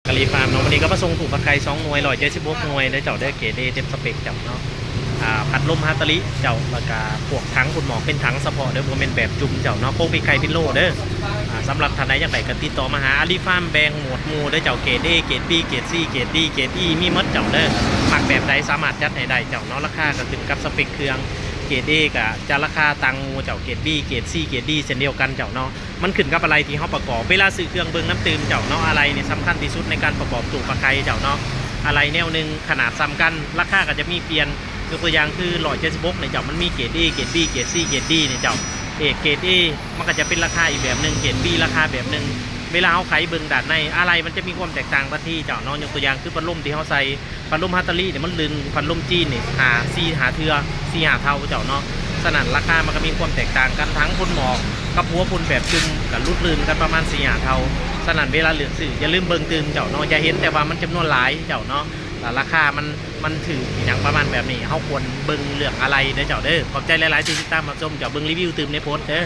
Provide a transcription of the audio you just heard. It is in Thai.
กะลีฟาร์มเนาะวันนี้ก็มาส่งถูกปลาไก่2 หน่วย176 หน่วยได้เจ้าได้เกรด A เต็มสเปคเจ้าเนาะพัดลมฮัตตาริเจ้าแล้วก็พวกถังคุณหมอเป็นถังเฉพาะเด้อบ่แม่นแบบจุ่มเจ้าเนาะโค้งปีไก่พิโลเด้อสำหรับท่านใดอยากได้ก็ติดต่อมาหาอาลีฟาร์มแบงหมวดหมู่ได้เจ้าเกรด A เกรด B เกรด C เกรด D เกรด E มีหมดเจ้าเด้อมักแบบใดสามารถจัดให้ได้เจ้าเนาะราคาก็ขึ้นกับสเปคเครื่องเกรด A ก็จะราคาตังงูเจ้าเกรด B เกรด C เกรด D เช่นเดียวกันเจ้าเนาะมันขึ้นกับอะไรที่เขาประกอบเวลาซื้อเครื่องเบิ่งน้ำตื่มเจ้าเนาะอะไรเนี่ยสำคัญที่สุดในการประกอบตู้ปลาไก่เจ้าเนาะอะไรแนวหนึ่งขนาดซ้ำกันราคาก็จะมีเปลี่ยนยกตัวอย่างคือ176เนี่ยเจ้ามันมีเกรด A เกรด B เกรด C เกรด D เนี่ยเจ้าเกรด A มันก็จะเป็นราคาอีกแบบหนึ่งเกรด B ราคาแบบหนึ่งเวลาเขาไขเบิ่งด้านในอะไรมันจะมีความแตกต่างกันที่เจ้าเนาะยกตัวอย่างคือพัดลมที่เขาใส่พัดลมฮัตตาริเนี่ยมันลึงพัดลมจีนเนี่ยหาเทือ4 หาเท่าเจ้าเนาะฉะนั้นราคามันก็มีความแตกต่างกันทั้งพ่นหมอกกับหัวพ่นแบบจุ่มกับลุดลื่นกันประมาณ4 หาเท่าฉะนั้นเวลาเลือกซื้ออย่าลืมเบิ่งตื่มเจ้าเนาะอย่าเห็นแต่ว่ามันจำนวนหลายเจ้าเนาะแต่ราคามันถืออย่างประมาณแบบนี้เขาควรเบิ่งเลือกอะไรเด้อเจ้าเด้อขอบใจหลายๆที่ติดตามมาชมเจ้าเบิ่งรีวิวตื่มในโพสต์เด้อ